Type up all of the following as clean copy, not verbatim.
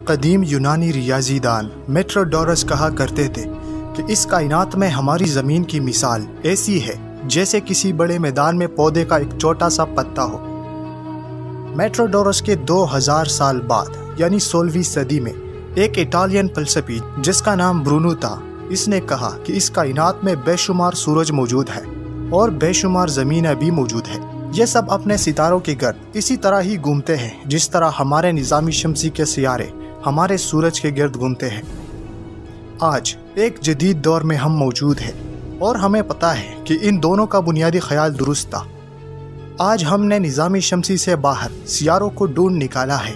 قدیم یونانی ریاضی دان میٹروڈورس کہا کرتے تھے کہ اس کائنات میں ہماری زمین کی مثال ایسی ہے جیسے کسی بڑے میدان میں پودے کا ایک چھوٹا سا پتا ہو۔ میٹروڈورس کے 2000 سال بعد یعنی 16ویں صدی میں ایک اٹالین فلسفی جس کا نام برونو تھا، اس نے کہا کہ اس کائنات میں بے شمار سورج موجود ہے اور بے شمار زمینیں بھی موجود ہے۔ یہ سب اپنے ستاروں کے گرد اسی طرح ہی گھومتے ہیں جس طرح ہمارے نظام شمسی کے سیارے ہمارے سورج کے گرد گھومتے ہیں۔ آج ایک جدید دور میں ہم موجود ہیں اور ہمیں پتہ ہے کہ ان دونوں کا بنیادی خیال درست تھا۔ آج ہم نے نظام شمسی سے باہر سیاروں کو ڈھونڈ نکالا ہے۔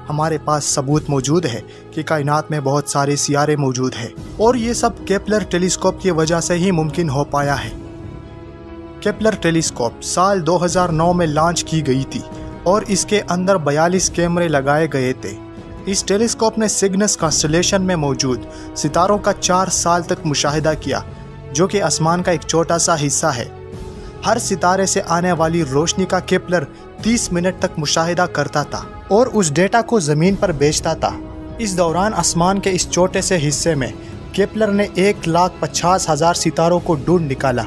ہمارے پاس ثبوت موجود ہے کہ کائنات میں بہت سارے سیارے موجود ہیں اور یہ سب کیپلر ٹیلیسکوپ کی وجہ سے ہی ممکن ہو پایا ہے۔ کیپلر ٹیلیسکوپ سال 2009 میں لانچ کی گئی تھی اور اس کے اندر 42 کیمرے لگائے گئے تھے۔ اس ٹیلیسکوپ نے سگنس کانسٹلیشن میں موجود ستاروں کا 4 سال تک مشاہدہ کیا، جو کہ آسمان کا ایک چھوٹا سا حصہ ہے۔ ہر ستارے سے آنے والی روشنی کا کیپلر 30 منٹ تک مشاہدہ کرتا تھا اور اس ڈیٹا کو زمین پر بھیجتا تھا۔ اس دوران آسمان کے اس چھوٹے سے حصے میں کیپلر نے 1,50,000 ستاروں کو ڈھونڈ نکالا۔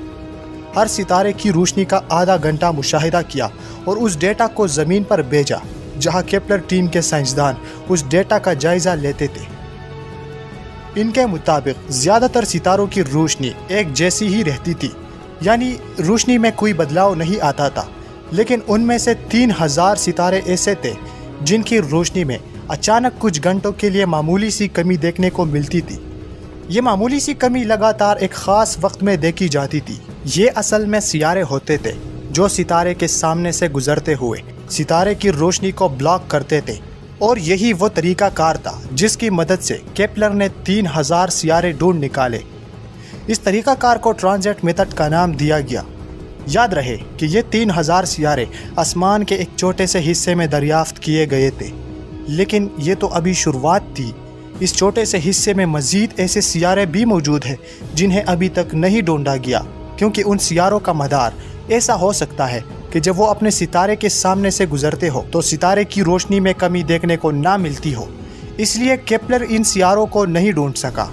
ہر ستارے کی روشنی کا آدھا گھنٹہ مشاہدہ کیا اور اس ڈیٹا کو زمین پر بھیجا، جہاں کیپلر ٹیم کے سائنسدان اس ڈیٹا کا جائزہ لیتے تھے۔ ان کے مطابق زیادہ تر ستاروں کی روشنی ایک جیسی ہی رہتی تھی، یعنی روشنی میں کوئی بدلاؤ نہیں آتا تھا، لیکن ان میں سے 3000 ستارے ایسے تھے جن کی روشنی میں اچانک کچھ گھنٹوں کے لیے معمولی سی کمی دیکھنے کو ملتی تھی۔ یہ معمولی سی کمی لگاتار ایک خاص وقت میں دیکھی جاتی تھی۔ یہ اصل میں سیارے ہوتے تھے جو ستارے کے سامنے سے گزرتے ہوئے ستارے کی روشنی کو بلاک کرتے تھے، اور یہی وہ طریقہ کار تھا جس کی مدد سے کیپلر نے 3000 سیارے ڈھونڈ نکالے۔ اس طریقہ کار کو ٹرانزٹ میتھڈ کا نام دیا گیا۔ یاد رہے کہ یہ 3000 سیارے آسمان کے ایک چھوٹے سے حصے میں دریافت کیے گئے تھے، لیکن یہ تو ابھی شروعات تھی۔ اس چھوٹے سے حصے میں مزید ایسے سیارے بھی موجود ہیں جنہیں ابھی تک نہیں ڈھونڈا گیا، کیونکہ ان سیاروں کا مدار ایسا ہو سکتا ہے کہ جب وہ اپنے ستارے کے سامنے سے گزرتے ہو تو ستارے کی روشنی میں کمی دیکھنے کو نہ ملتی ہو، اس لیے کیپلر ان سیاروں کو نہیں ڈھونڈ سکا۔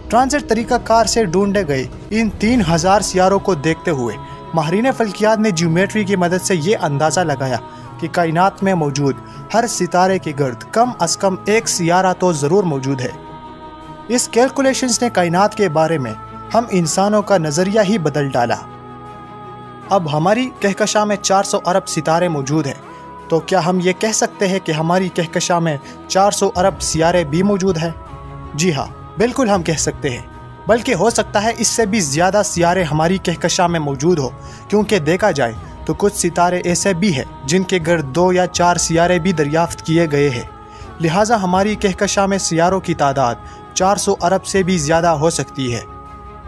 ٹرانزٹ طریقہ کار سے ڈھونڈے گئے ان 3000 سیاروں کو دیکھتے ہوئے ماہرین فلکیات نے جیومیٹری کی مدد سے یہ اندازہ لگایا کہ کائنات میں موجود ہر ستارے کے گرد کم از کم ایک سیارہ تو ضرور موجود ہے۔ اس کیلکولیشنز نے کائنات کے بارے میں ہم انسانوں کا نظریہ ہی بدل ڈالا۔ اب ہماری کہکشاں میں 400 ارب ستارے موجود ہیں، تو کیا ہم یہ کہہ سکتے ہیں کہ ہماری کہکشاں میں 400 ارب سیارے بھی موجود ہیں؟ جی ہاں، بالکل ہم کہہ سکتے ہیں، بلکہ ہو سکتا ہے اس سے بھی زیادہ سیارے ہماری کہکشاں میں موجود ہو، کیونکہ دیکھا جائے تو کچھ ستارے ایسے بھی ہیں جن کے گرد 2 یا 4 سیارے بھی دریافت کیے گئے ہیں۔ لہٰذا ہماری کہکشاں میں سیاروں کی تعداد 400 ارب سے بھی زیادہ ہو سکتی ہے۔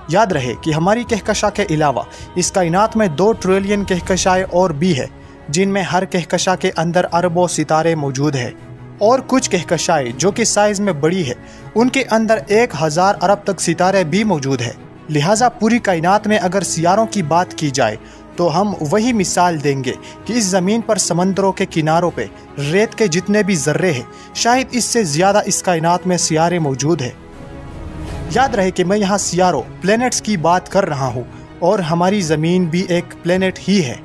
یاد رہے کہ ہماری کہکشاں کے علاوہ اس کائنات میں 2 ٹریلین کہکشائیں اور بھی ہیں، جن میں ہر کہکشاں کے اندر اربوں ستارے موجود ہیں، اور کچھ کہکشائیں جو کہ سائز میں بڑی ہے ان کے اندر 1000 ارب تک ستارے بھی موجود ہیں۔ لہٰذا پوری کائنات میں اگر سیاروں کی بات کی جائے تو ہم وہی مثال دیں گے کہ اس زمین پر سمندروں کے کناروں پہ ریت کے جتنے بھی ذرے ہیں، شاید اس سے زیادہ اس کائنات میں سیارے موجود ہیں۔ یاد رہے کہ میں یہاں سیاروں پلینٹس کی بات کر رہا ہوں، اور ہماری زمین بھی ایک پلینٹ ہی ہے۔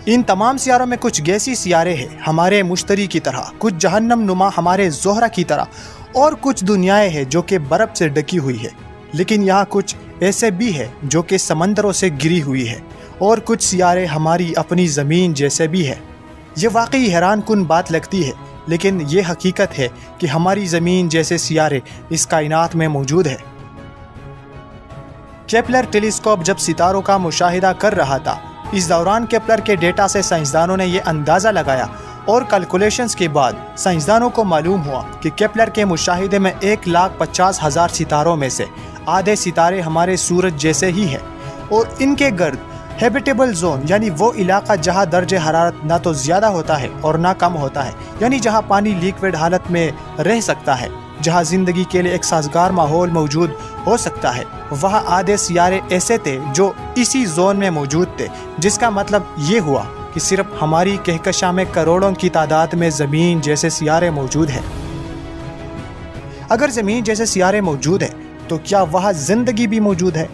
ان تمام سیاروں میں کچھ گیسی سیارے ہیں ہمارے مشتری کی طرح، کچھ جہنم نما ہمارے زہرہ کی طرح، اور کچھ دنیائیں ہیں جو کہ برف سے ڈکی ہوئی ہے، لیکن یہاں کچھ ایسے بھی ہیں جو کہ سمندروں سے گری ہوئی ہے، اور کچھ سیارے ہماری اپنی زمین جیسے بھی ہیں۔ یہ واقعی حیران کن بات لگتی ہے، لیکن یہ حقیقت ہے کہ ہماری زمین جیسے سیارے اس کائنات میں موجود ہیں۔ کیپلر ٹیلیسکوپ جب ستاروں کا مشاہدہ کر رہا تھا، اس دوران کیپلر کے ڈیٹا سے سائنسدانوں نے یہ اندازہ لگایا، اور کیلکولیشنز کے بعد سائنسدانوں کو معلوم ہوا کہ کیپلر کے مشاہدے میں 1,50,000 ستاروں میں سے آدھے ستارے ہمارے سورج جیسے ہی ہیں، اور ان کے گرد ہیبیٹیبل زون یعنی وہ علاقہ جہاں درجہ حرارت نہ تو زیادہ ہوتا ہے اور نہ کم ہوتا ہے، یعنی جہاں پانی لیکوڈ حالت میں رہ سکتا ہے، جہاں زندگی کے لیے ایک سازگار ماحول موجود ہو سکتا ہے، وہاں آدھے سیارے ایسے تھے جو اسی زون میں موجود تھے، جس کا مطلب یہ ہوا کہ صرف ہماری کہکشاں میں کروڑوں کی تعداد میں زمین جیسے سیارے موجود ہیں؟ اگر زمین جیسے سیارے موجود ہیں تو کیا وہاں زندگی بھی موجود ہے؟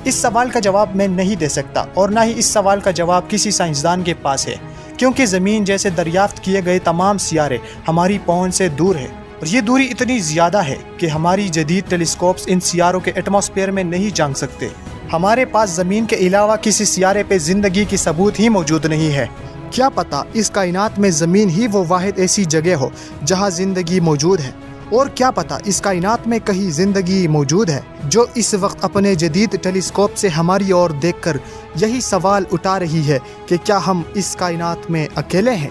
اس سوال کا جواب میں نہیں دے سکتا، اور نہ ہی اس سوال کا جواب کسی سائنسدان کے پاس ہے، کیونکہ زمین جیسے دریافت کیے گئے تمام سیارے ہماری پہنچ سے دور ہیں، اور یہ دوری اتنی زیادہ ہے کہ ہماری جدید ٹیلیسکوپس ان سیاروں کے ایٹماسفیئر میں نہیں جھانک سکتے۔ ہمارے پاس زمین کے علاوہ کسی سیارے پہ زندگی کی ثبوت ہی موجود نہیں ہے۔ کیا پتہ اس کائنات میں زمین ہی وہ واحد ایسی جگہ ہو جہاں زندگی موجود ہے، اور کیا پتہ اس کائنات میں کہیں زندگی موجود ہے جو اس وقت اپنے جدید ٹیلیسکوپ سے ہماری اور دیکھ کر یہی سوال اٹھا رہی ہے کہ کیا ہم اس کائنات میں اکیلے ہیں؟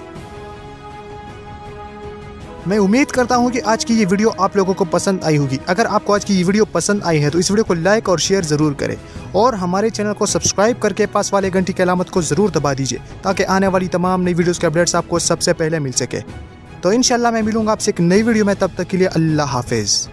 میں امید کرتا ہوں کہ آج کی یہ ویڈیو آپ لوگوں کو پسند آئی ہوگی۔ اگر آپ کو آج کی یہ ویڈیو پسند آئی ہے تو اس ویڈیو کو لائک اور شیئر ضرور کریں، اور ہمارے چینل کو سبسکرائب کر کے پاس والے گھنٹی کی علامت کو ضرور دبا دیجئے تاکہ آنے والی تمام نئی ویڈیوز کے اپڈیٹس آپ کو سب سے پہلے مل سکے۔ تو انشاءاللہ میں ملوں گا آپ سے ایک نئی ویڈیو میں، تب تک کے لیے اللہ حافظ۔